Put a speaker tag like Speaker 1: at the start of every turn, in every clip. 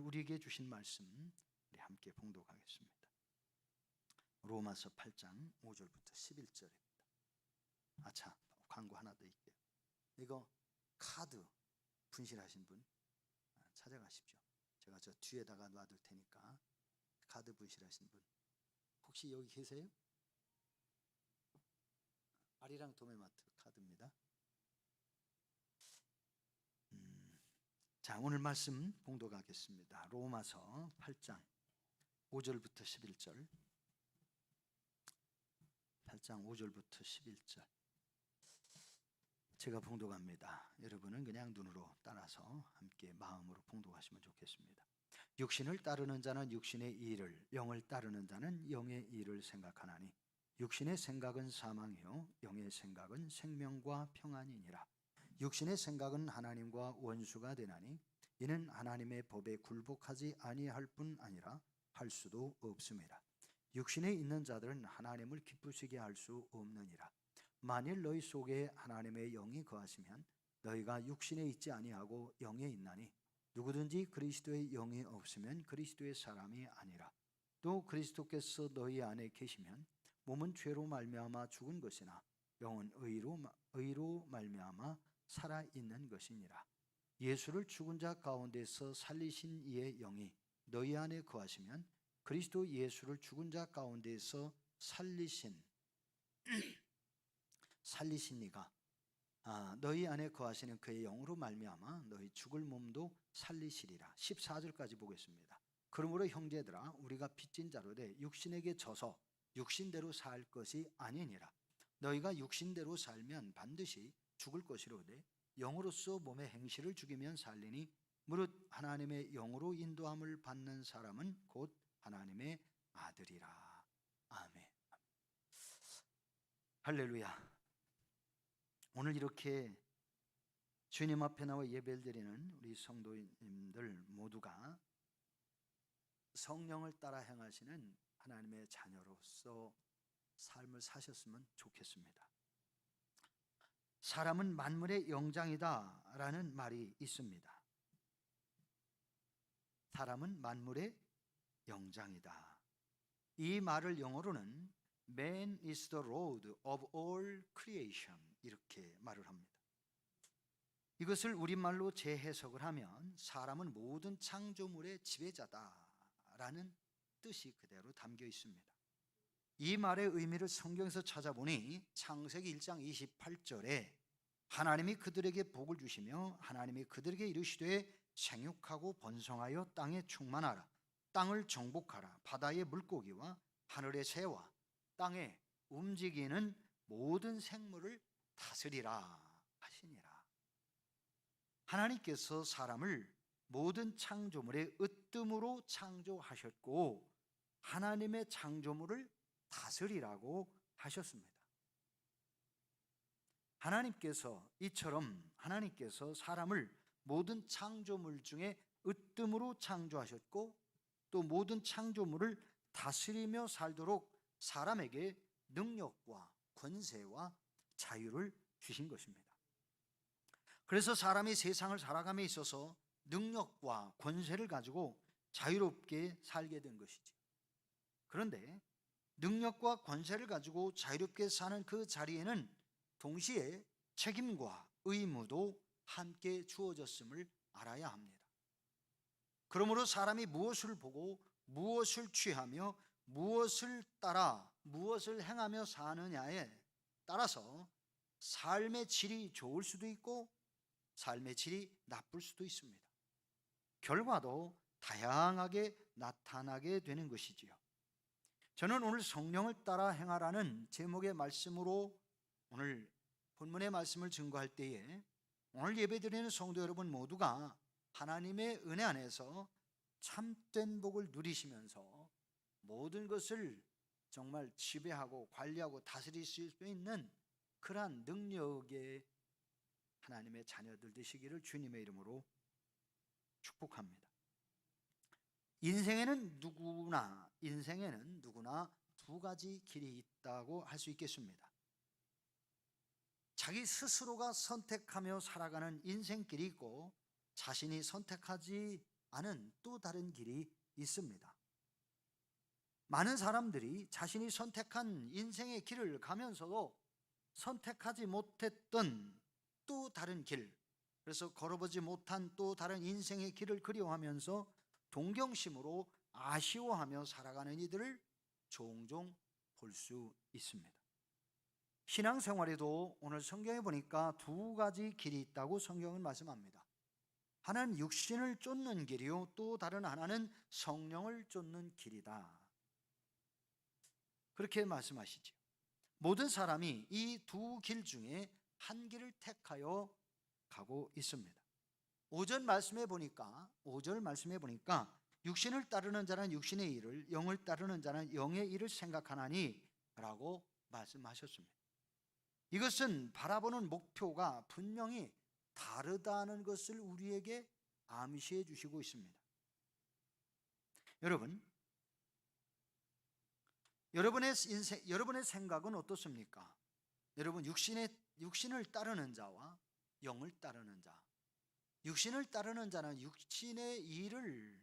Speaker 1: 우리에게 주신 말씀 우리 함께 봉독하겠습니다. 로마서 8장 5절부터 11절입니다. 아차, 광고 하나 더 있게요. 이거 카드 분실하신 분 찾아가십시오. 제가 저 뒤에다가 놔둘 테니까 카드 분실하신 분 혹시 여기 계세요? 아리랑 도매마트 카드입니다. 자, 오늘 말씀 봉독하겠습니다. 로마서 8장 5절부터 11절. 8장 5절부터 11절. 제가 봉독합니다. 여러분은 그냥 눈으로 따라서 함께 마음으로 봉독하시면 좋겠습니다. 육신을 따르는 자는 육신의 일을, 영을 따르는 자는 영의 일을 생각하나니 육신의 생각은 사망이요 영의 생각은 생명과 평안이니라. 육신의 생각은 하나님과 원수가 되나니 이는 하나님의 법에 굴복하지 아니할 뿐 아니라 할 수도 없음이라. 육신에 있는 자들은 하나님을 기쁘시게 할 수 없느니라. 만일 너희 속에 하나님의 영이 거하시면 너희가 육신에 있지 아니하고 영에 있나니 누구든지 그리스도의 영이 없으면 그리스도의 사람이 아니라. 또 그리스도께서 너희 안에 계시면 몸은 죄로 말미암아 죽은 것이나 영은 의로 말미암아 살아있는 것이니라. 예수를 죽은 자 가운데서 살리신 이의 영이 너희 안에 거하시면 그리스도 예수를 죽은 자 가운데서 살리신 이가 너희 안에 거하시는 그의 영으로 말미암아 너희 죽을 몸도 살리시리라. 14절까지 보겠습니다. 그러므로 형제들아 우리가 빚진 자로되 육신에게 져서 육신대로 살 것이 아니니라. 너희가 육신대로 살면 반드시 죽을 것이로되 영으로서 몸의 행실을 죽이면 살리니 무릇 하나님의 영으로 인도함을 받는 사람은 곧 하나님의 아들이라. 아멘. 할렐루야. 오늘 이렇게 주님 앞에 나와 예배를 드리는 우리 성도님들 모두가 성령을 따라 행하시는 하나님의 자녀로서 삶을 사셨으면 좋겠습니다. 사람은 만물의 영장이다 라는 말이 있습니다. 사람은 만물의 영장이다. 이 말을 영어로는 Man is the Lord of all creation 이렇게 말을 합니다. 이것을 우리말로 재해석을 하면 사람은 모든 창조물의 지배자다라는 뜻이 그대로 담겨 있습니다. 이 말의 의미를 성경에서 찾아보니 창세기 1장 28절에 하나님이 그들에게 복을 주시며 하나님이 그들에게 이르시되 생육하고 번성하여 땅에 충만하라. 땅을 정복하라. 바다의 물고기와 하늘의 새와 땅에 움직이는 모든 생물을 다스리라 하시니라. 하나님께서 사람을 모든 창조물의 으뜸으로 창조하셨고 하나님의 창조물을 다스리라고 하셨습니다. 이처럼 하나님께서 사람을 모든 창조물 중에 으뜸으로 창조하셨고 또 모든 창조물을 다스리며 살도록 사람에게 능력과 권세와 자유를 주신 것입니다. 그래서 사람이 세상을 살아감에 있어서 능력과 권세를 가지고 자유롭게 살게 된 것이죠. 그런데 능력과 권세를 가지고 자유롭게 사는 그 자리에는 동시에 책임과 의무도 함께 주어졌음을 알아야 합니다. 그러므로 사람이 무엇을 보고 무엇을 취하며 무엇을 따라 무엇을 행하며 사느냐에 따라서 삶의 질이 좋을 수도 있고 삶의 질이 나쁠 수도 있습니다. 결과도 다양하게 나타나게 되는 것이지요. 저는 오늘 성령을 따라 행하라는 제목의 말씀으로 오늘 본문의 말씀을 증거할 때에 오늘 예배드리는 성도 여러분 모두가 하나님의 은혜 안에서 참된 복을 누리시면서 모든 것을 정말 지배하고 관리하고 다스릴 수 있는 그러한 능력의 하나님의 자녀들 되시기를 주님의 이름으로 축복합니다. 인생에는 누구나 두 가지 길이 있다고 할 수 있겠습니다. 자기 스스로가 선택하며 살아가는 인생길이 있고 자신이 선택하지 아는 또 다른 길이 있습니다. 많은 사람들이 자신이 선택한 인생의 길을 가면서도 선택하지 못했던 또 다른 길, 그래서 걸어보지 못한 또 다른 인생의 길을 그리워하면서 동경심으로 아쉬워하며 살아가는 이들을 종종 볼 수 있습니다. 신앙생활에도 오늘 성경에 보니까 두 가지 길이 있다고 성경은 말씀합니다. 하나는 육신을 쫓는 길이요, 또 다른 하나는 성령을 쫓는 길이다. 그렇게 말씀하시죠. 모든 사람이 이 두 길 중에 한 길을 택하여 가고 있습니다. 5절 말씀해 보니까 육신을 따르는 자는 육신의 일을, 영을 따르는 자는 영의 일을 생각하나니 라고 말씀하셨습니다. 이것은 바라보는 목표가 분명히 다르다는 것을 우리에게 암시해 주시고 있습니다. 여러분의 생각은 어떻습니까? 여러분, 육신을 따르는 자와 영을 따르는 자, 육신을 따르는 자는 육신의 일을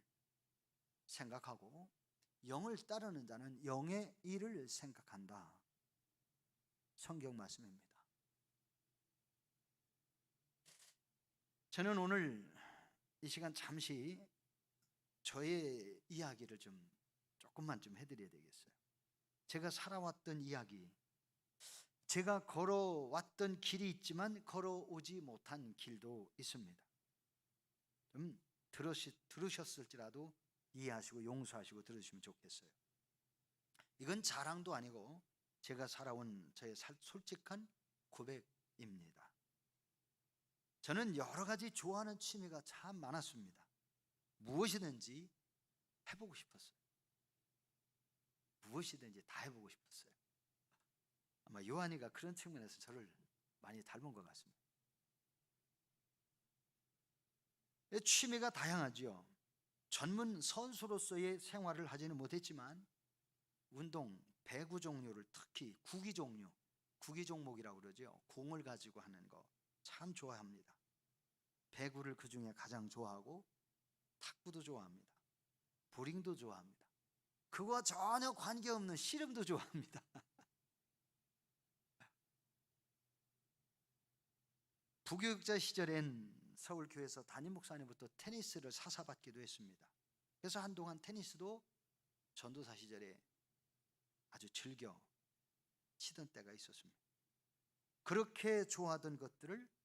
Speaker 1: 생각하고 영을 따르는 자는 영의 일을 생각한다. 성경 말씀입니다. 저는 오늘 이 시간 잠시 저의 이야기를 조금만 해드려야 되겠어요. 제가 살아왔던 이야기, 제가 걸어왔던 길이 있지만 걸어오지 못한 길도 있습니다. 좀 들으셨을지라도 이해하시고 용서하시고 들으시면 좋겠어요. 이건 자랑도 아니고 제가 살아온 저의 솔직한 고백입니다. 저는 여러 가지 좋아하는 취미가 참 많았습니다. 무엇이든지 해보고 싶었어요. 무엇이든지 다 해보고 싶었어요. 아마 요한이가 그런 측면에서 저를 많이 닮은 것 같습니다. 취미가 다양하죠. 전문 선수로서의 생활을 하지는 못했지만 운동, 배구 종류를, 특히 구기 종목이라고 그러죠. 공을 가지고 하는 거 참 좋아합니다. 배구를 그 중에 가장 좋아하고 탁구도 좋아합니다. 보링도 좋아합니다. 그거와 전혀 관계없는 씨름도 좋아합니다. 부교육자 시절엔 서울교회에서 담임 목사님부터 테니스를 사사받기도 했습니다. 그래서 한동안 테니스도 전도사 시절에 아주 즐겨 치던 때가 있었습니다. 그렇게 좋아하던 것들을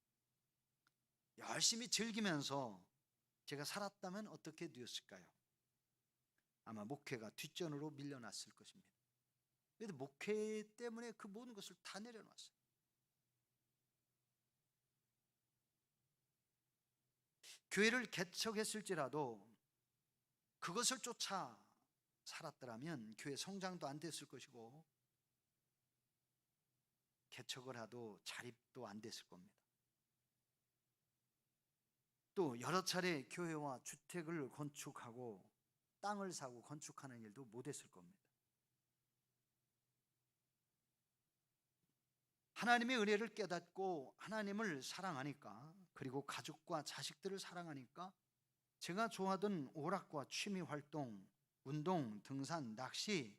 Speaker 1: 열심히 즐기면서 제가 살았다면 어떻게 되었을까요? 아마 목회가 뒷전으로 밀려났을 것입니다. 그런데 목회 때문에 그 모든 것을 다 내려놨어요. 교회를 개척했을지라도 그것을 쫓아 살았더라면 교회 성장도 안 됐을 것이고 개척을 해도 자립도 안 됐을 겁니다. 또 여러 차례 교회와 주택을 건축하고 땅을 사고 건축하는 일도 못했을 겁니다. 하나님의 은혜를 깨닫고 하나님을 사랑하니까, 그리고 가족과 자식들을 사랑하니까 제가 좋아하던 오락과 취미 활동, 운동, 등산, 낚시,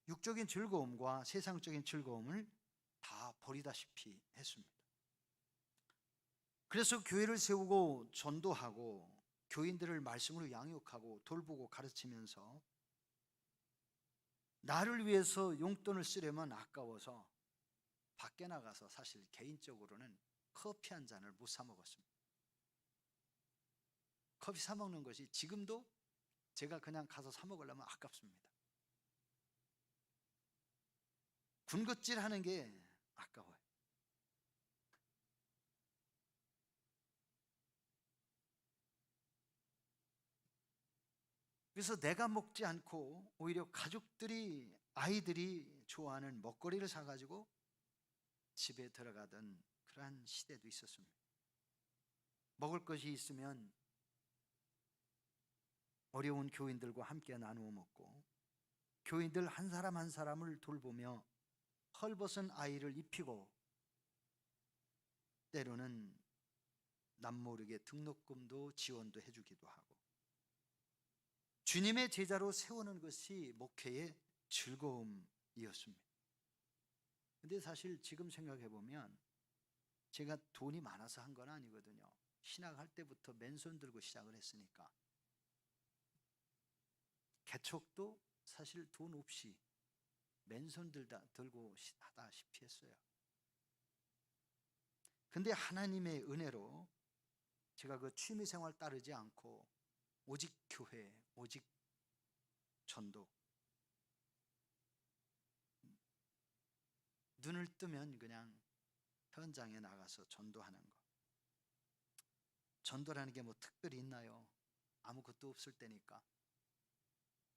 Speaker 1: 육적인 즐거움과 세상적인 즐거움을 다 버리다시피 했습니다. 그래서 교회를 세우고 전도하고 교인들을 말씀으로 양육하고 돌보고 가르치면서 나를 위해서 용돈을 쓰려면 아까워서 밖에 나가서 사실 개인적으로는 커피 한 잔을 못 사 먹었습니다. 커피 사 먹는 것이 지금도 제가 그냥 가서 사 먹으려면 아깝습니다. 군것질 하는 게 아까워요. 그래서 내가 먹지 않고 오히려 아이들이 좋아하는 먹거리를 사가지고 집에 들어가던 그러한 시대도 있었습니다. 먹을 것이 있으면 어려운 교인들과 함께 나누어 먹고 교인들 한 사람 한 사람을 돌보며 헐벗은 아이를 입히고 때로는 남모르게 등록금도 지원도 해주기도 하고 주님의 제자로 세우는 것이 목회의 즐거움이었습니다. 근데 사실 지금 생각해 보면 제가 돈이 많아서 한 건 아니거든요. 신학할 때부터 맨손 들고 시작을 했으니까. 개척도 사실 돈 없이 맨손 들고 하다시피 했어요. 근데 하나님의 은혜로 제가 그 취미생활 따르지 않고 오직 교회, 오직 전도, 눈을 뜨면 그냥 현장에 나가서 전도하는 거. 전도라는 게 뭐 특별히 있나요? 아무것도 없을 때니까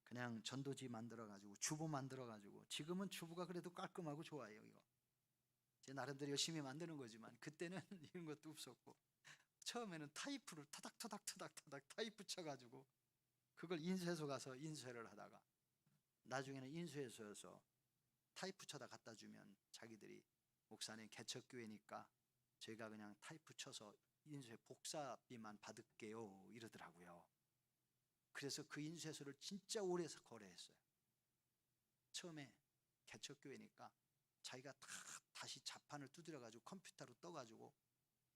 Speaker 1: 그냥 전도지 만들어가지고 주부 만들어가지고, 지금은 주부가 그래도 깔끔하고 좋아요. 이거 제 나름대로 열심히 만드는 거지만 그때는 이런 것도 없었고, 처음에는 타이프를 타닥타닥 타이프 쳐가지고 그걸 인쇄소 가서 인쇄를 하다가 나중에는 인쇄소에서 타이프 쳐다 갖다 주면 자기들이 목사님 개척교회니까 저희가 그냥 타이프 쳐서 인쇄 복사비만 받을게요 이러더라고요. 그래서 그 인쇄소를 진짜 오래 거래했어요. 처음에 개척교회니까 자기가 다시 자판을 두드려가지고 컴퓨터로 떠가지고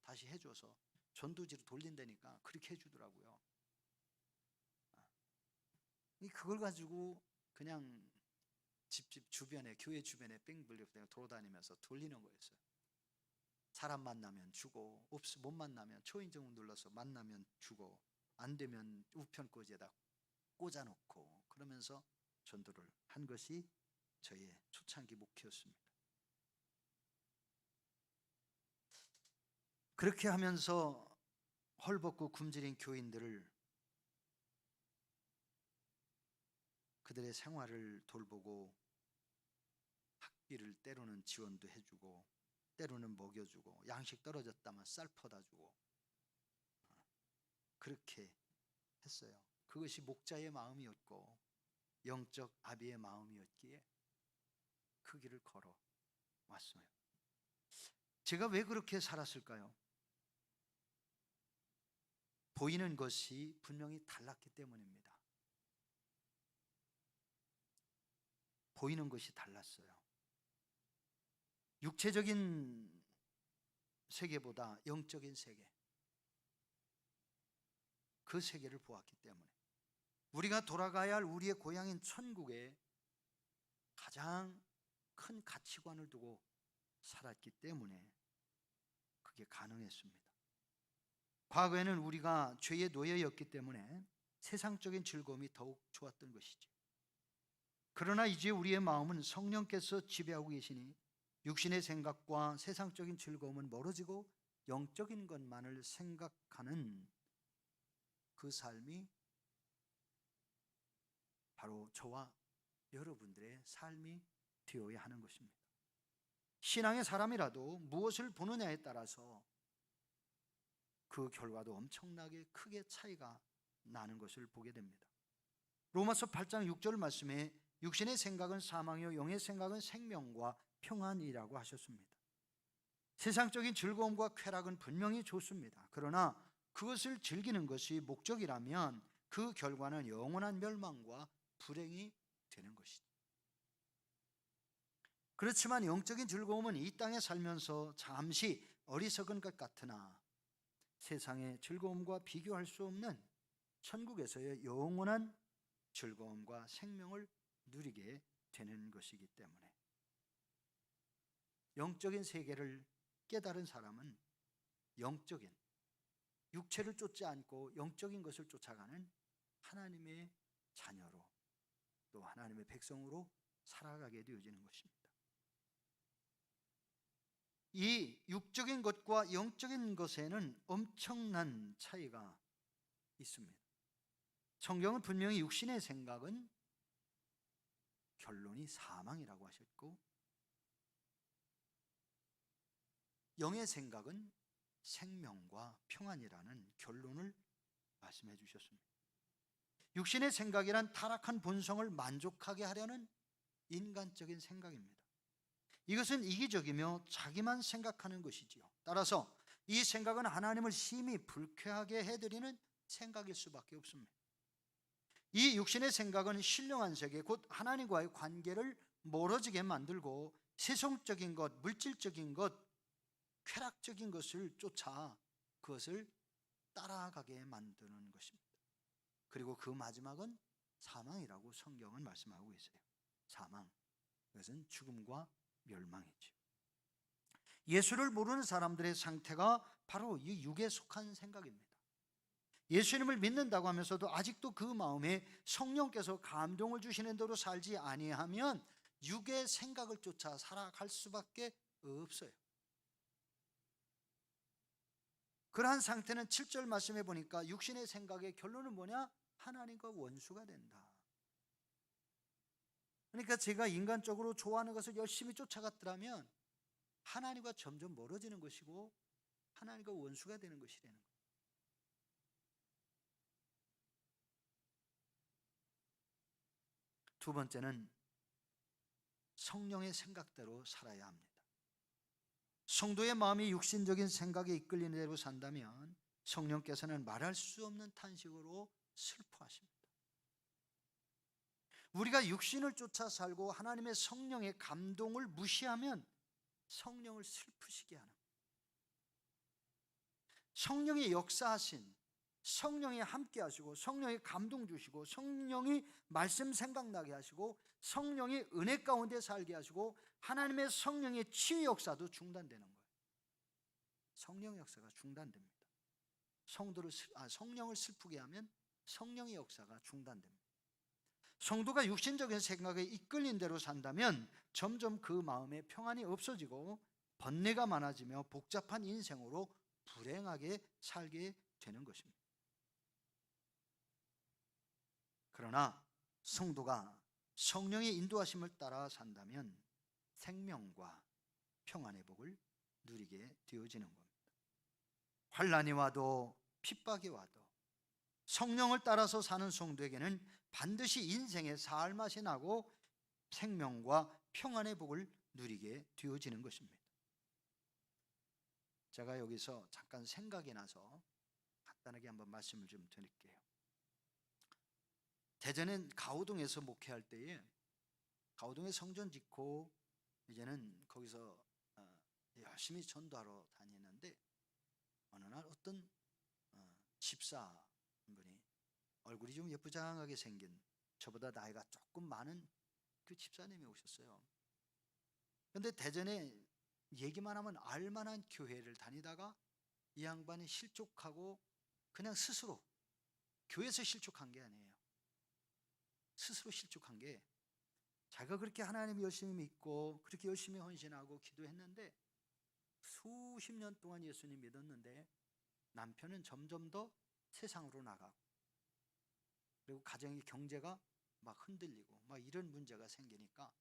Speaker 1: 다시 해줘서 전도지로 돌린다니까 그렇게 해주더라고요. 그걸 가지고 그냥 집 주변에, 교회 주변에 뺑글뺑글 돌아다니면서 돌리는 거였어요. 사람 만나면 주고, 못 만나면 초인종 눌러서 만나면 주고, 안 되면 우편꽂이에다 꽂아놓고 그러면서 전도를 한 것이 저의 초창기 목회였습니다. 그렇게 하면서 헐벗고 굶주린 교인들을, 그들의 생활을 돌보고 학비를 때로는 지원도 해주고 때로는 먹여주고, 양식 떨어졌다면 쌀 퍼다 주고, 그렇게 했어요. 그것이 목자의 마음이었고 영적 아비의 마음이었기에 그 길을 걸어왔어요. 제가 왜 그렇게 살았을까요? 보이는 것이 분명히 달랐기 때문입니다. 보이는 것이 달랐어요. 육체적인 세계보다 영적인 세계, 그 세계를 보았기 때문에 우리가 돌아가야 할 우리의 고향인 천국에 가장 큰 가치관을 두고 살았기 때문에 그게 가능했습니다. 과거에는 우리가 죄의 노예였기 때문에 세상적인 즐거움이 더욱 좋았던 것이죠. 그러나 이제 우리의 마음은 성령께서 지배하고 계시니 육신의 생각과 세상적인 즐거움은 멀어지고 영적인 것만을 생각하는 그 삶이 바로 저와 여러분들의 삶이 되어야 하는 것입니다. 신앙의 사람이라도 무엇을 보느냐에 따라서 그 결과도 엄청나게 크게 차이가 나는 것을 보게 됩니다. 로마서 8장 6절 말씀에 육신의 생각은 사망이요 영의 생각은 생명과 평안이라고 하셨습니다. 세상적인 즐거움과 쾌락은 분명히 좋습니다. 그러나 그것을 즐기는 것이 목적이라면 그 결과는 영원한 멸망과 불행이 되는 것이죠. 그렇지만 영적인 즐거움은 이 땅에 살면서 잠시 어리석은 것 같으나 세상의 즐거움과 비교할 수 없는 천국에서의 영원한 즐거움과 생명을 누리게 되는 것이기 때문에 영적인 세계를 깨달은 사람은 영적인, 육체를 쫓지 않고 영적인 것을 쫓아가는 하나님의 자녀로, 또 하나님의 백성으로 살아가게 되어지는 것입니다. 이 육적인 것과 영적인 것에는 엄청난 차이가 있습니다. 성경은 분명히 육신의 생각은 결론이 사망이라고 하셨고 영의 생각은 생명과 평안이라는 결론을 말씀해 주셨습니다. 육신의 생각이란 타락한 본성을 만족하게 하려는 인간적인 생각입니다. 이것은 이기적이며 자기만 생각하는 것이지요. 따라서 이 생각은 하나님을 심히 불쾌하게 해드리는 생각일 수밖에 없습니다. 이 육신의 생각은 신령한 세계, 곧 하나님과의 관계를 멀어지게 만들고 세속적인 것, 물질적인 것, 쾌락적인 것을 쫓아 그것을 따라가게 만드는 것입니다. 그리고 그 마지막은 사망이라고 성경은 말씀하고 있어요. 사망, 그것은 죽음과 멸망이죠. 예수를 모르는 사람들의 상태가 바로 이 육에 속한 생각입니다. 예수님을 믿는다고 하면서도 아직도 그 마음에 성령께서 감동을 주시는 대로 살지 아니하면 육의 생각을 쫓아 살아갈 수밖에 없어요. 그러한 상태는 7절 말씀해 보니까 육신의 생각의 결론은 뭐냐? 하나님과 원수가 된다. 그러니까 제가 인간적으로 좋아하는 것을 열심히 쫓아갔더라면 하나님과 점점 멀어지는 것이고 하나님과 원수가 되는 것이라는 거예요. 두 번째는 성령의 생각대로 살아야 합니다. 성도의 마음이 육신적인 생각에 이끌리는 대로 산다면 성령께서는 말할 수 없는 탄식으로 슬퍼하십니다. 우리가 육신을 쫓아 살고 하나님의 성령의 감동을 무시하면 성령을 슬프시게 하는 거예요. 성령이 역사하신, 성령이 함께 하시고 성령이 감동 주시고 성령이 말씀 생각나게 하시고 성령이 은혜 가운데 살게 하시고 하나님의 성령의 치유 역사도 중단되는 거예요. 성령 역사가 중단됩니다. 성령을 슬프게 하면 성령의 역사가 중단됩니다. 성도가 육신적인 생각에 이끌린 대로 산다면 점점 그 마음에 평안이 없어지고 번뇌가 많아지며 복잡한 인생으로 불행하게 살게 되는 것입니다. 그러나 성도가 성령의 인도하심을 따라 산다면 생명과 평안의 복을 누리게 되어지는 겁니다. 환난이 와도 핍박이 와도 성령을 따라서 사는 성도에게는 반드시 인생의 살맛이 나고 생명과 평안의 복을 누리게 되어지는 것입니다. 제가 여기서 잠깐 생각이 나서 간단하게 한번 말씀을 좀 드릴게요. 대전엔 가오동에서 목회할 때에 가오동에 성전 짓고 이제는 거기서 열심히 전도하러 다니는데 어느 날 어떤 집사 분이 얼굴이 좀 예쁘장하게 생긴 저보다 나이가 조금 많은 그 집사님이 오셨어요. 그런데 대전에 얘기만 하면 알만한 교회를 다니다가 이 양반이 실족하고 그냥 스스로 교회에서 실족한 게 아니에요. 스스로 실족한 게 자기가 그렇게 하나님 열심히 믿고 그렇게 열심히 헌신하고 기도했는데 수십 년 동안 예수님 믿었는데 남편은 점점 더 세상으로 나가고 그리고 가정의 경제가 막 흔들리고 막 이런 문제가 생기니까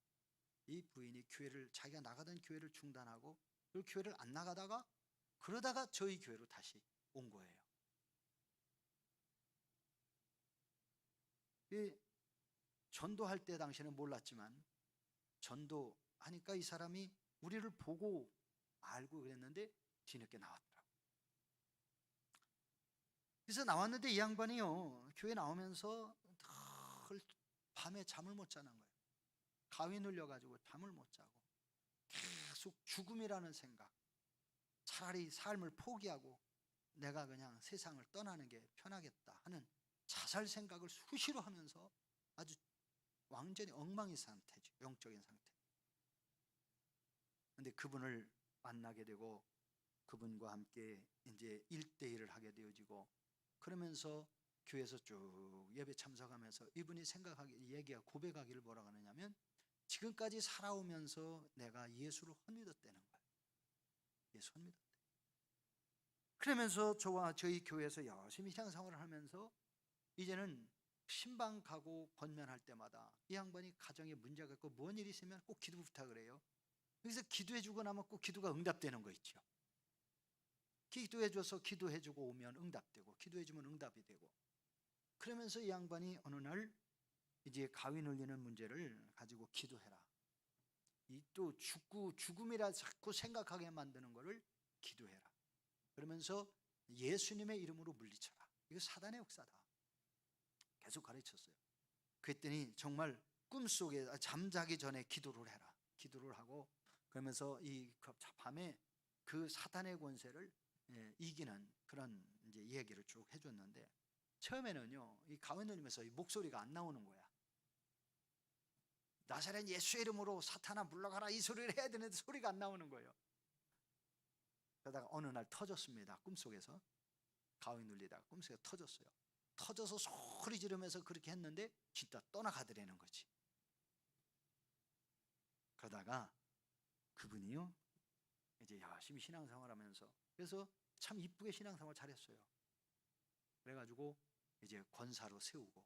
Speaker 1: 이 부인이 자기가 나가던 교회를 중단하고 그 교회를 안 나가다가 그러다가 저희 교회로 다시 온 거예요. 이 전도할 때 당시에는 몰랐지만 전도하니까 이 사람이 우리를 보고 알고 그랬는데 뒤늦게 나왔더라고요. 그래서 나왔는데 이 양반이요 교회 나오면서 늘 밤에 잠을 못 자는 거예요. 가위 눌려가지고 잠을 못 자고 계속 죽음이라는 생각, 차라리 삶을 포기하고 내가 그냥 세상을 떠나는 게 편하겠다 하는 자살 생각을 수시로 하면서 아주 완전히 엉망인 상태죠. 영적인 상태. 그런데 그분을 만나게 되고 그분과 함께 이제 1대1을 하게 되어지고 그러면서 교회에서 쭉 예배 참석하면서 이분이 얘기가 고백하기를 뭐라고 하느냐면 지금까지 살아오면서 내가 예수를 헛믿었다는 거예요. 예수 헛믿었다. 그러면서 저와 저희 교회에서 열심히 신앙생활을 하면서 이제는 신방 가고 권면할 때마다 이 양반이 가정에 문제가 있고 뭔 일이 있으면 꼭 기도 부탁을 해요. 그래서 기도해주고 나면 꼭 기도가 응답되는 거 있죠. 기도해줘서 기도해주고 오면 응답되고 기도해주면 응답이 되고 그러면서 이 양반이 어느 날 이제 가위 눌리는 문제를 가지고 기도해라. 이 또 죽음이라 자꾸 생각하게 만드는 거를 기도해라. 그러면서 예수님의 이름으로 물리쳐라. 이거 사단의 역사다. 계속 가르쳤어요. 그랬더니 정말 꿈속에 잠자기 전에 기도를 해라. 기도를 하고 그러면서 이 밤에 그 사탄의 권세를 이기는 그런 이제 얘기를 쭉 해줬는데 처음에는요 이 가만히 누리면서 이 목소리가 안 나오는 거야. 나사렛 예수의 이름으로 사탄아 물러가라 이 소리를 해야 되는데 소리가 안 나오는 거예요. 그러다가 어느 날 터졌습니다. 꿈속에서 가위 눌리다가 꿈속에 터졌어요. 터져서 소리 지르면서 그렇게 했는데 진짜 떠나가더라는 거지. 그러다가 그분이요 이제 열심히 신앙생활하면서 그래서 참 이쁘게 신앙생활 잘했어요. 그래가지고 이제 권사로 세우고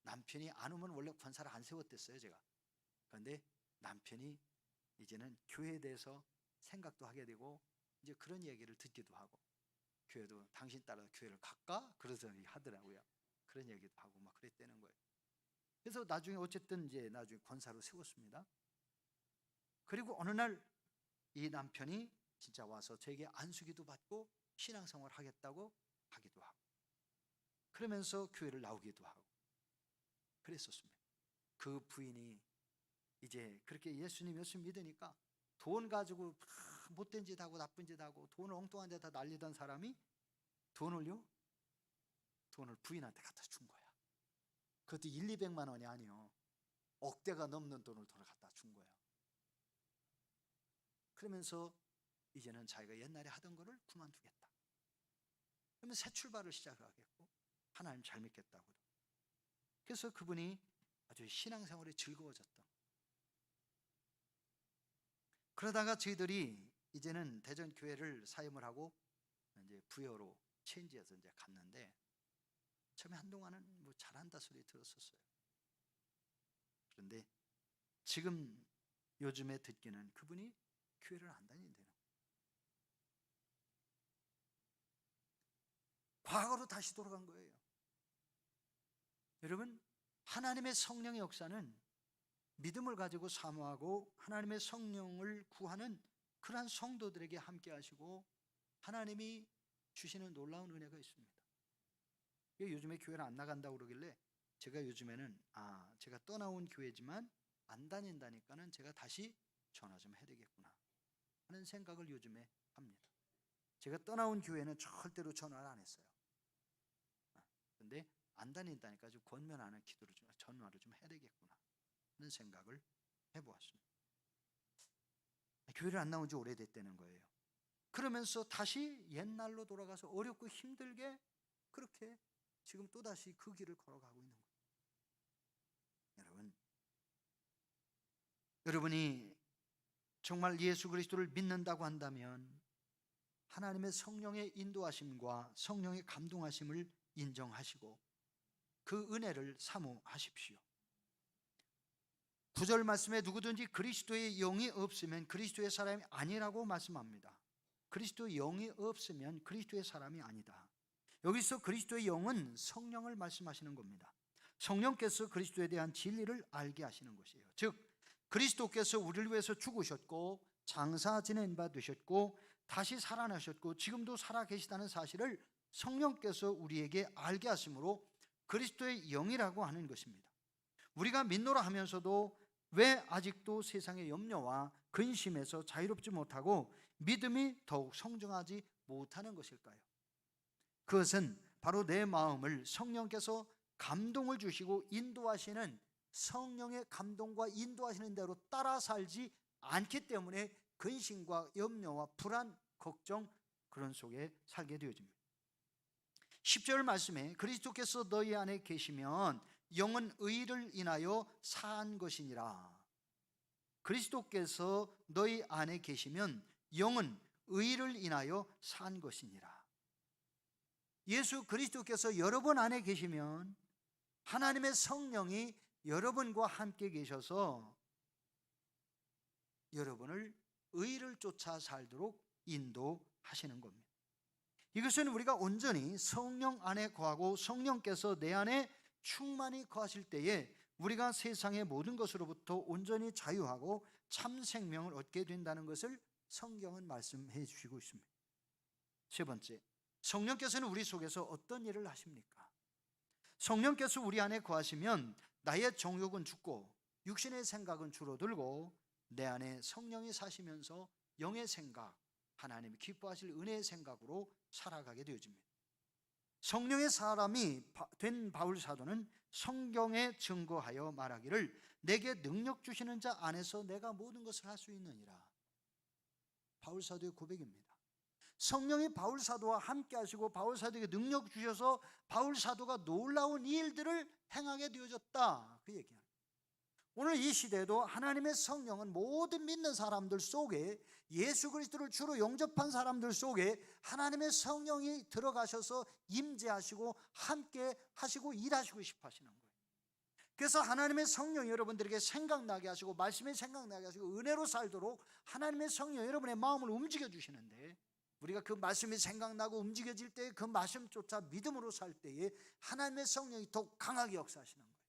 Speaker 1: 남편이 안 오면 원래 권사를 안 세웠댔어요 제가. 그런데 남편이 이제는 교회에 대해서 생각도 하게 되고 이제 그런 얘기를 듣기도 하고 교회도 당신 따라 교회를 갈까? 그러서 하더라고요. 그런 얘기도 하고 막 그랬다는 거예요. 그래서 나중에 어쨌든 이제 나중에 권사로 세웠습니다. 그리고 어느 날 이 남편이 진짜 와서 저에게 안수기도 받고 신앙생활 하겠다고 하기도 하고 그러면서 교회를 나오기도 하고 그랬었습니다. 그 부인이 이제 그렇게 예수님 믿으니까 돈 가지고 못된 짓 하고 나쁜 짓 하고 돈을 엉뚱한 데다 날리던 사람이 돈을 부인한테 갖다 준 거야. 그것도 100~200만 원이 아니요. 억대가 넘는 돈을 갖다 준 거야. 그러면서 이제는 자기가 옛날에 하던 거를 그만두겠다. 그러면 새 출발을 시작하겠고 하나님 잘 믿겠다고. 그래서 그분이 아주 신앙생활이 즐거워졌던. 그러다가 저희들이 이제는 대전 교회를 사임을 하고 이제 부여로 체인지해서 이제 갔는데 처음에 한동안은 뭐 잘한다 소리 들었었어요. 그런데 지금 요즘에 듣기는 그분이 교회를 안 다닌다는 거예요. 과거로 다시 돌아간 거예요. 여러분, 하나님의 성령의 역사는 믿음을 가지고 사모하고 하나님의 성령을 구하는 그러한 성도들에게 함께 하시고 하나님이 주시는 놀라운 은혜가 있습니다. 요즘에 교회를 안 나간다고 그러길래 제가 요즘에는 제가 떠나온 교회지만 안 다닌다니까는 제가 다시 전화 좀 해야 되겠구나 하는 생각을 요즘에 합니다. 제가 떠나온 교회는 절대로 전화를 안 했어요. 그런데 안 다닌다니까 좀 권면하는 기도를 좀 전화를 좀 해야 되겠구나 하는 생각을 해보았습니다. 교회를 안 나온 지 오래됐다는 거예요. 그러면서 다시 옛날로 돌아가서 어렵고 힘들게 그렇게 지금 또다시 그 길을 걸어가고 있는 거예요. 여러분이 정말 예수 그리스도를 믿는다고 한다면 하나님의 성령의 인도하심과 성령의 감동하심을 인정하시고 그 은혜를 사모하십시오. 9절 말씀에 누구든지 그리스도의 영이 없으면 그리스도의 사람이 아니라고 말씀합니다. 그리스도의 영이 없으면 그리스도의 사람이 아니다. 여기서 그리스도의 영은 성령을 말씀하시는 겁니다. 성령께서 그리스도에 대한 진리를 알게 하시는 것이에요. 즉 그리스도께서 우리를 위해서 죽으셨고 장사 지낸 바 되셨고 다시 살아나셨고 지금도 살아계시다는 사실을 성령께서 우리에게 알게 하심으로 그리스도의 영이라고 하는 것입니다. 우리가 믿노라 하면서도 왜 아직도 세상의 염려와 근심에서 자유롭지 못하고 믿음이 더욱 성장하지 못하는 것일까요? 그것은 바로 내 마음을 성령께서 감동을 주시고 인도하시는 성령의 감동과 인도하시는 대로 따라 살지 않기 때문에 근심과 염려와 불안, 걱정 그런 속에 살게 되어집니다. 10절 말씀에 그리스도께서 너희 안에 계시면 영은 의를 인하여 산 것이니라. 그리스도께서 너희 안에 계시면 영은 의를 인하여 산 것이니라. 예수 그리스도께서 여러분 안에 계시면 하나님의 성령이 여러분과 함께 계셔서 여러분을 의를 쫓아 살도록 인도하시는 겁니다. 이것은 우리가 온전히 성령 안에 거하고 성령께서 내 안에 충만히 거하실 때에 우리가 세상의 모든 것으로부터 온전히 자유하고 참 생명을 얻게 된다는 것을 성경은 말씀해 주시고 있습니다. 세 번째, 성령께서는 우리 속에서 어떤 일을 하십니까? 성령께서 우리 안에 거하시면 나의 정욕은 죽고 육신의 생각은 줄어들고 내 안에 성령이 사시면서 영의 생각, 하나님이 기뻐하실 은혜의 생각으로 살아가게 되어집니다. 성령의 사람이 된 바울 사도는 성경에 증거하여 말하기를 내게 능력 주시는 자 안에서 내가 모든 것을 할 수 있느니라. 바울 사도의 고백입니다. 성령이 바울 사도와 함께 하시고 바울 사도에게 능력 주셔서 바울 사도가 놀라운 일들을 행하게 되어졌다, 그 얘기합니다. 오늘 이 시대에도 하나님의 성령은 모든 믿는 사람들 속에, 예수 그리스도를 주로 영접한 사람들 속에 하나님의 성령이 들어가셔서 임재하시고 함께 하시고 일하시고 싶어 하시는 거예요. 그래서 하나님의 성령이 여러분들에게 생각나게 하시고 말씀이 생각나게 하시고 은혜로 살도록 하나님의 성령이 여러분의 마음을 움직여 주시는데, 우리가 그 말씀이 생각나고 움직여질 때 그 말씀 쫓아 믿음으로 살 때에 하나님의 성령이 더욱 강하게 역사하시는 거예요.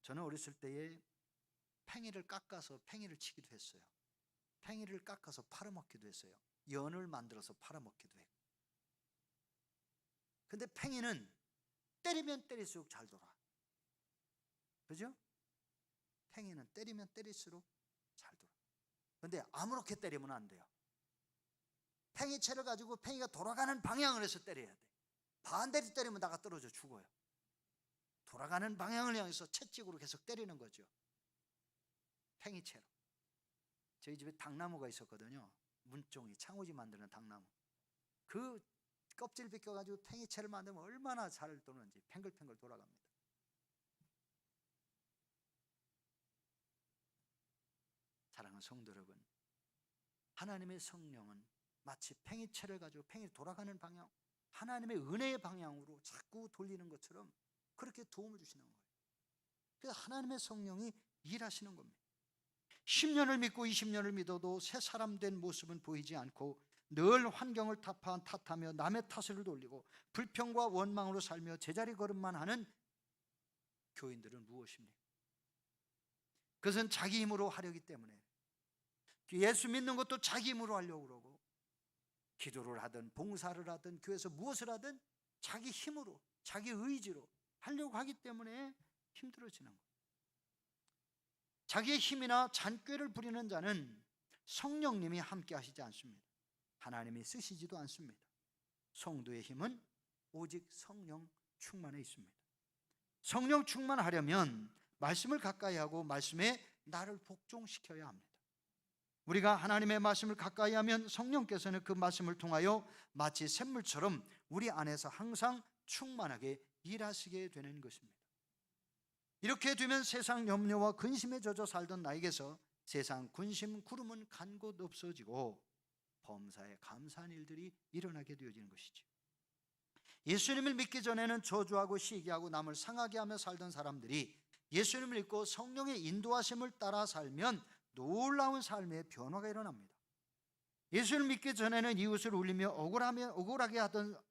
Speaker 1: 저는 어렸을 때에 팽이를 깎아서 팽이를 치기도 했어요. 팽이를 깎아서 팔아먹기도 했어요. 연을 만들어서 팔아먹기도 했고. 근데 팽이는 때리면 때릴수록 잘 돌아. 그죠? 팽이는 때리면 때릴수록 잘 돌아. 근데 아무렇게 때리면 안 돼요. 팽이채를 가지고 팽이가 돌아가는 방향을 해서 때려야 돼. 반대로 때리면 나가 떨어져 죽어요. 돌아가는 방향을 향해서 채찍으로 계속 때리는 거죠. 팽이채로. 저희 집에 당나무가 있었거든요. 문종이, 창호지 만드는 당나무. 그 껍질 벗겨가지고 팽이채를 만들면 얼마나 잘 도는지 팽글팽글 돌아갑니다. 사랑하는 성도 여러분, 하나님의 성령은 마치 팽이채를 가지고 팽이 돌아가는 방향, 하나님의 은혜의 방향으로 자꾸 돌리는 것처럼 그렇게 도움을 주시는 거예요. 그래서 하나님의 성령이 일하시는 겁니다. 10년을 믿고 20년을 믿어도 새 사람 된 모습은 보이지 않고 늘 환경을 탓하며 남의 탓을 돌리고 불평과 원망으로 살며 제자리 걸음만 하는 교인들은 무엇입니까? 그것은 자기 힘으로 하려기 때문에, 예수 믿는 것도 자기 힘으로 하려고 그러고, 기도를 하든 봉사를 하든 교회에서 무엇을 하든 자기 힘으로, 자기 의지로 하려고 하기 때문에 힘들어지는 거예요. 자기의 힘이나 잔꾀를 부리는 자는 성령님이 함께 하시지 않습니다. 하나님이 쓰시지도 않습니다. 성도의 힘은 오직 성령 충만에 있습니다. 성령 충만하려면 말씀을 가까이 하고 말씀에 나를 복종시켜야 합니다. 우리가 하나님의 말씀을 가까이 하면 성령께서는 그 말씀을 통하여 마치 샘물처럼 우리 안에서 항상 충만하게 일하시게 되는 것입니다. 이렇게 되면 세상 염려와 근심에 젖어 살던 나에게서 세상 근심 구름은 간 곳 없어지고 범사에 감사한 일들이 일어나게 되어지는 것이죠. 예수님을 믿기 전에는 저주하고 시기하고 남을 상하게 하며 살던 사람들이 예수님을 믿고 성령의 인도하심을 따라 살면 놀라운 삶의 변화가 일어납니다. 예수를 믿기 전에는 이웃을 울리며 억울하게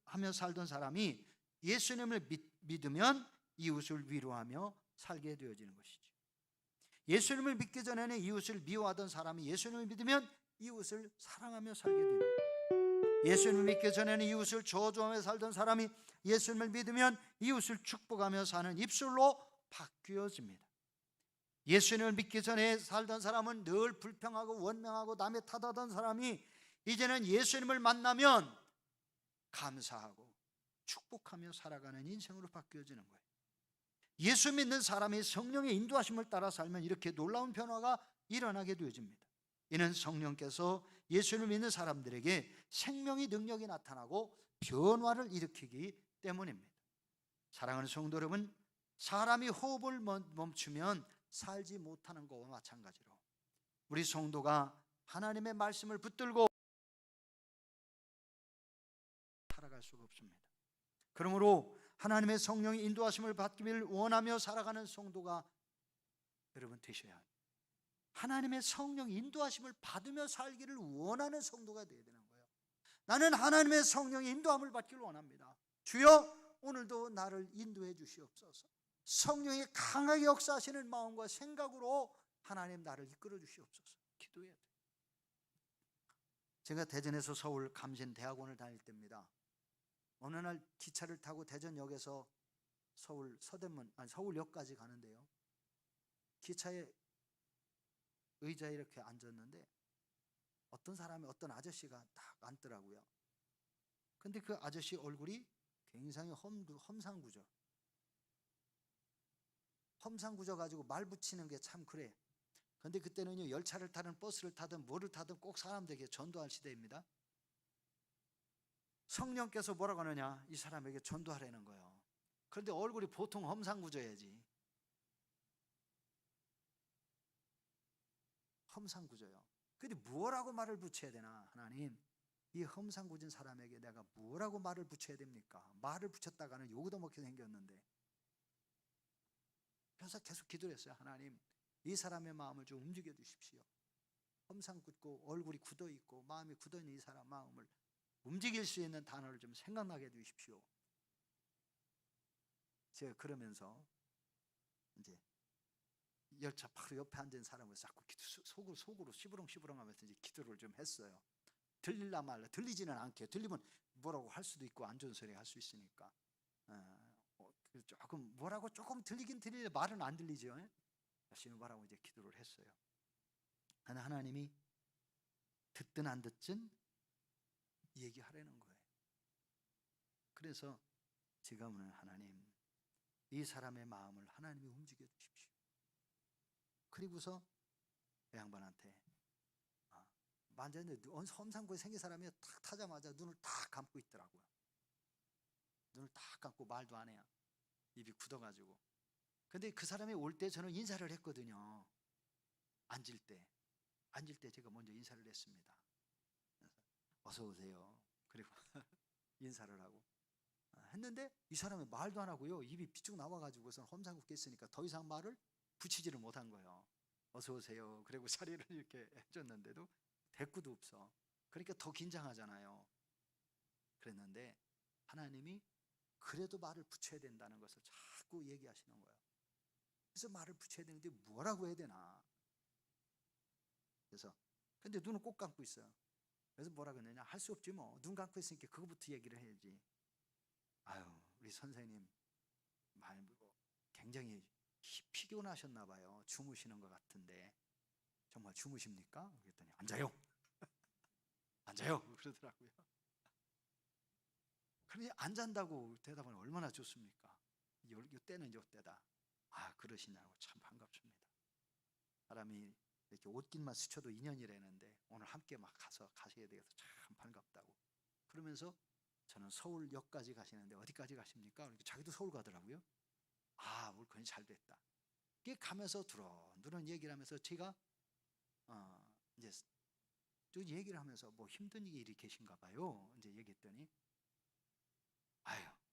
Speaker 1: 하며 살던 사람이 예수님을 믿으면 이웃을 위로하며 살게 되어지는 것이죠. 예수님을 믿기 전에는 이웃을 미워하던 사람이 예수님을 믿으면 이웃을 사랑하며 살게 됩니다. 예수님을 믿기 전에는 이웃을 저주하며 살던 사람이 예수님을 믿으면 이웃을 축복하며 사는 입술로 바뀌어집니다. 예수님을 믿기 전에 살던 사람은 늘 불평하고 원망하고 남의 탓하던 사람이 이제는 예수님을 만나면 감사하고 축복하며 살아가는 인생으로 바뀌어지는 거예요. 예수 믿는 사람이 성령의 인도하심을 따라 살면 이렇게 놀라운 변화가 일어나게 되어집니다. 이는 성령께서 예수를 믿는 사람들에게 생명의 능력이 나타나고 변화를 일으키기 때문입니다. 사랑하는 성도 여러분, 사람이 호흡을 멈추면 살지 못하는 것과 마찬가지로 우리 성도가 하나님의 말씀을 붙들고 살아갈 수가 없습니다. 그러므로 하나님의 성령의 인도하심을 받기를 원하며 살아가는 성도가 여러분 되셔야 합니다. 하나님의 성령 인도하심을 받으며 살기를 원하는 성도가 되어야 되는 거예요. 나는 하나님의 성령의 인도함을 받기를 원합니다. 주여 오늘도 나를 인도해 주시옵소서. 성령이 강하게 역사하시는 마음과 생각으로 하나님 나를 이끌어 주시옵소서. 기도해야 돼요. 제가 대전에서 서울 감신대학원을 다닐 때입니다. 어느 날 기차를 타고 대전역에서 서울 서대문 서울역까지 가는데요. 기차에 의자에 이렇게 앉았는데 어떤 아저씨가 딱 앉더라고요. 근데 그 아저씨 얼굴이 굉장히 험상궂어. 험상궂어 가지고 말 붙이는 게 참 그래. 근데 그때는요, 열차를 타든 버스를 타든 뭐를 타든 꼭 사람들에게 전도할 시대입니다. 성령께서 뭐라고 하느냐, 이 사람에게 전도하라는 거예요. 그런데 얼굴이 보통 험상궂어야지. 험상궂어요. 근데 뭐라고 말을 붙여야 되나? 하나님, 이 험상궂은 사람에게 내가 뭐라고 말을 붙여야 됩니까? 말을 붙였다가는 욕도 먹게 생겼는데. 그래서 계속 기도를 했어요. 하나님, 이 사람의 마음을 좀 움직여 주십시오. 험상궂고 얼굴이 굳어 있고 마음이 굳어 있는 이 사람 마음을 움직일 수 있는 단어를 좀 생각나게 해 주십시오. 제가 그러면서 이제 열차 바로 옆에 앉은 사람을 자꾸 속으로 시부렁시부렁 하면서 이제 기도를 좀 했어요. 들릴라 말라. 들리지는 않게. 들리면 뭐라고 할 수도 있고 안 좋은 소리 할 수 있으니까. 조금 뭐라고 조금 들리긴 들리는데 말은 안 들리죠. 열심히 말하고 이제 기도를 했어요. 하나님이 듣든 안 듣든 얘기하라는 거예요. 그래서 제가 오늘 하나님, 이 사람의 마음을 하나님이 움직여 주십시오. 그리고서 그 양반한테 만졌는데 험상궂게 생긴 사람이 탁 타자마자 눈을 딱 감고 있더라고요. 눈을 딱 감고 말도 안 해요. 입이 굳어가지고. 근데 그 사람이 올 때 저는 인사를 했거든요. 앉을 때 제가 먼저 인사를 했습니다. 어서 오세요. 그리고 인사를 하고 했는데 이 사람이 말도 안 하고요. 입이 비쭉 나와가지고선 험상궂게 있으니까 더 이상 말을 붙이지를 못한 거예요. 어서 오세요. 그리고 자리를 이렇게 해줬는데도 대꾸도 없어. 그러니까 더 긴장하잖아요. 그랬는데 하나님이 그래도 말을 붙여야 된다는 것을 자꾸 얘기하시는 거예요. 그래서 말을 붙여야 되는데 뭐라고 해야 되나. 그래서 근데 눈을 꼭 감고 있어요. 그래서 뭐라 그러느냐, 할 수 없지 뭐. 눈 감고 있으니까 그거부터 얘기를 해야지. 아유, 우리 선생님 굉장히 피곤하셨나 봐요. 주무시는 것 같은데 정말 주무십니까? 그랬더니 앉아요. 앉아요. 그러더라고요. 그러니 안 잔다고 대답하면 얼마나 좋습니까? 이때는 이때다. 그러시냐고 참 반갑습니다. 사람이 이렇게 옷깃만 스쳐도 인연이라는데 오늘 함께 막 가셔야 돼서 참 반갑다고. 그러면서 저는 서울역까지 가시는데 어디까지 가십니까? 자기도 서울 가더라고요. 우리 건이 잘 됐다. 이게 가면서 두런두런 얘기를 하면서 제가 이제 또 얘기를 하면서 뭐 힘든 일이 계신가 봐요. 이제 얘기했더니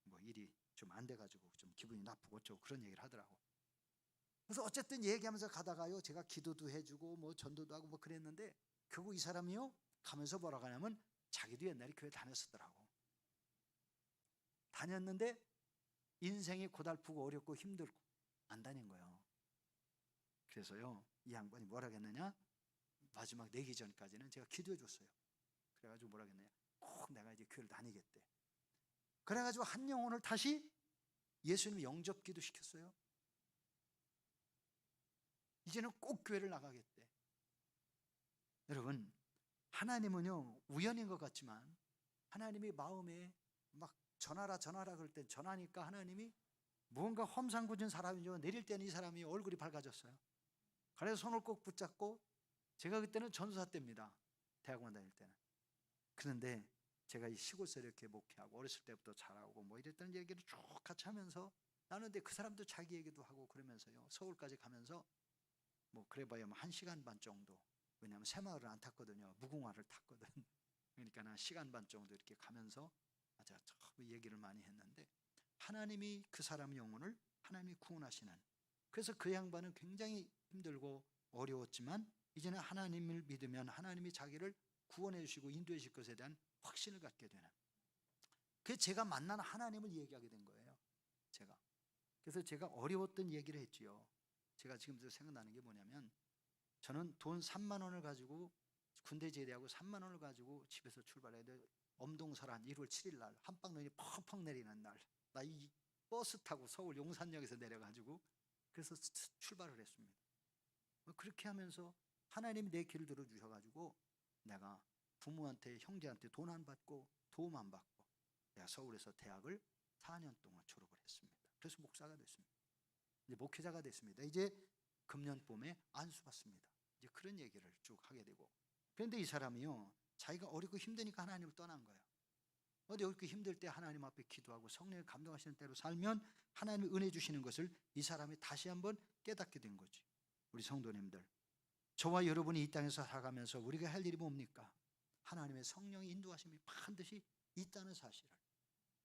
Speaker 1: 뭐 일이 좀 안 돼가지고 좀 기분이 나쁘고 어쩌고 그런 얘기를 하더라고. 그래서 어쨌든 얘기하면서 가다가요, 제가 기도도 해주고 뭐 전도도 하고 뭐 그랬는데 결국 이 사람이요 가면서 뭐라고 하냐면 자기도 옛날에 교회 다녔었더라고. 다녔는데 인생이 고달프고 어렵고 힘들고 안 다닌 거예요. 그래서요 이 양반이 뭐라고 했느냐, 마지막 내기 전까지는 제가 기도해 줬어요. 그래가지고 뭐라고 했느냐, 꼭 내가 이제 교회를 다니겠대. 그래가지고 한 영혼을 다시 예수님 영접 기도시켰어요. 이제는 꼭 교회를 나가겠대. 여러분, 하나님은요 우연인 것 같지만 하나님이 마음에 막 전하라 그럴 땐 전하니까 하나님이 뭔가 험상궂은 사람이죠. 내릴 때는 이 사람이 얼굴이 밝아졌어요. 그래서 손을 꼭 붙잡고, 제가 그때는 전도사 때입니다. 대학원 다닐 때는. 그런데 제가 이 시골에서 이렇게 목회하고 어렸을 때부터 잘하고 뭐 이랬던 얘기를 쭉 같이 하면서 나는데 그 사람도 자기 얘기도 하고 그러면서요 서울까지 가면서 뭐 그래봐야 뭐 1시간 반 정도, 왜냐하면 새마을을 안 탔거든요. 무궁화를 탔거든. 그러니까 한 시간 반 정도 이렇게 가면서 제가 처음 얘기를 많이 했는데 하나님이 그 사람 영혼을 하나님이 구원하시는, 그래서 그 양반은 굉장히 힘들고 어려웠지만 이제는 하나님을 믿으면 하나님이 자기를 구원해 주시고 인도해 주실 것에 대한 확신을 갖게 되는, 그래서 제가 만난 하나님을 얘기하게 된 거예요. 그래서 제가 어려웠던 얘기를 했지요. 제가 지금도 생각나는 게 뭐냐면, 저는 돈 3만 원을 가지고 군대 제대하고 3만 원을 가지고 집에서 출발해야 돼. 엄동설한 1월 7일 날 한방눈이 펑펑 내리는 날, 나 이 버스 타고 서울 용산역에서 내려가지고 그래서 출발을 했습니다. 그렇게 하면서 하나님이 내 길을 들어주셔가지고 내가 부모한테 형제한테 돈 안 받고 도움 안 받고 내가 서울에서 대학을 4년 동안 졸업을 했습니다. 그래서 목사가 됐습니다. 이제 목회자가 됐습니다. 이제 금년 봄에 안수받습니다. 이제 그런 얘기를 쭉 하게 되고, 그런데 이 사람이요, 자기가 어렵고 힘드니까 하나님을 떠난 거예요. 어디 어렵고 힘들 때 하나님 앞에 기도하고 성령의 감동하시는 대로 살면 하나님이 은혜 주시는 것을 이 사람이 다시 한번 깨닫게 된 거지. 우리 성도님들, 저와 여러분이 이 땅에서 살아가면서 우리가 할 일이 뭡니까? 하나님의 성령의 인도하심이 반드시 있다는 사실을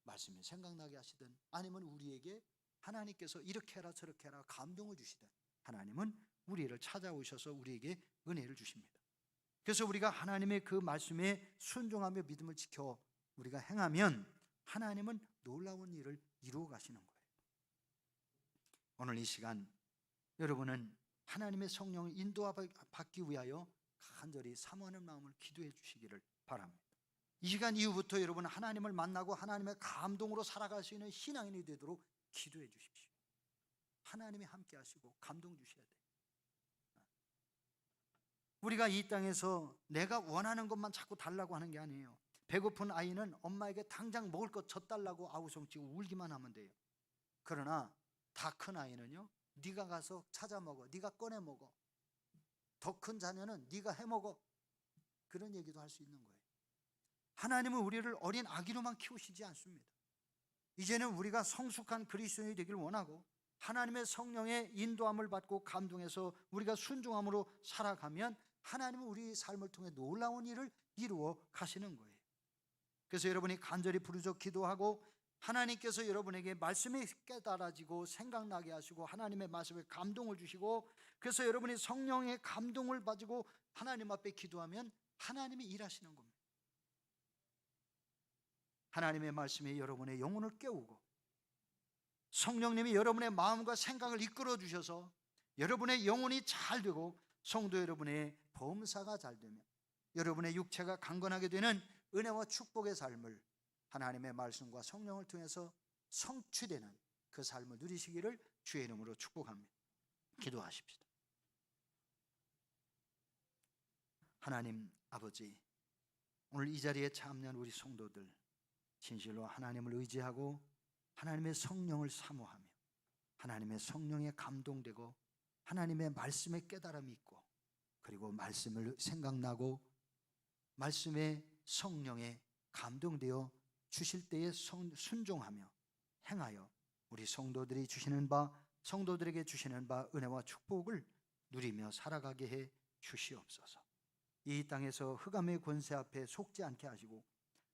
Speaker 1: 말씀이 생각나게 하시든, 아니면 우리에게 하나님께서 이렇게 해라 저렇게 해라 감동을 주시든, 하나님은 우리를 찾아오셔서 우리에게 은혜를 주십니다. 그래서 우리가 하나님의 그 말씀에 순종하며 믿음을 지켜 우리가 행하면 하나님은 놀라운 일을 이루어 가시는 거예요. 오늘 이 시간 여러분은 하나님의 성령을 인도받기 위하여 간절히 사모하는 마음을 기도해 주시기를 바랍니다. 이 시간 이후부터 여러분은 하나님을 만나고 하나님의 감동으로 살아갈 수 있는 신앙인이 되도록 기도해 주십시오. 하나님이 함께 하시고 감동 주셔야 돼요. 우리가 이 땅에서 내가 원하는 것만 자꾸 달라고 하는 게 아니에요. 배고픈 아이는 엄마에게 당장 먹을 것 젖달라고 아우성치고 울기만 하면 돼요. 그러나 다 큰 아이는요, 네가 가서 찾아 먹어, 네가 꺼내 먹어, 더 큰 자녀는 네가 해 먹어, 그런 얘기도 할 수 있는 거예요. 하나님은 우리를 어린 아기로만 키우시지 않습니다. 이제는 우리가 성숙한 그리스도인이 되길 원하고 하나님의 성령의 인도함을 받고 감동해서 우리가 순종함으로 살아가면 하나님은 우리 삶을 통해 놀라운 일을 이루어 가시는 거예요. 그래서 여러분이 간절히 부르짖어 기도하고 하나님께서 여러분에게 말씀이 깨달아지고 생각나게 하시고 하나님의 말씀에 감동을 주시고, 그래서 여러분이 성령의 감동을 가지고 하나님 앞에 기도하면 하나님이 일하시는 겁니다. 하나님의 말씀이 여러분의 영혼을 깨우고 성령님이 여러분의 마음과 생각을 이끌어 주셔서 여러분의 영혼이 잘 되고 성도 여러분의 범사가 잘 되면 여러분의 육체가 강건하게 되는 은혜와 축복의 삶을 하나님의 말씀과 성령을 통해서 성취되는 그 삶을 누리시기를 주의 이름으로 축복합니다. 기도하십시다. 하나님 아버지, 오늘 이 자리에 참여한 우리 성도들 진실로 하나님을 의지하고 하나님의 성령을 사모하며 하나님의 성령에 감동되고 하나님의 말씀에 깨달음이 있고 그리고 말씀을 생각나고 말씀의 성령에 감동되어 주실 때에 순종하며 행하여 우리 성도들이 주시는 바, 성도들에게 주시는 바 은혜와 축복을 누리며 살아가게 해 주시옵소서. 이 땅에서 흑암의 권세 앞에 속지 않게 하시고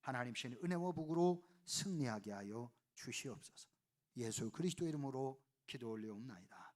Speaker 1: 하나님 신 은혜와 복으로 승리하게 하여 주시옵소서. 예수 그리스도 이름으로 기도 올려옵나이다.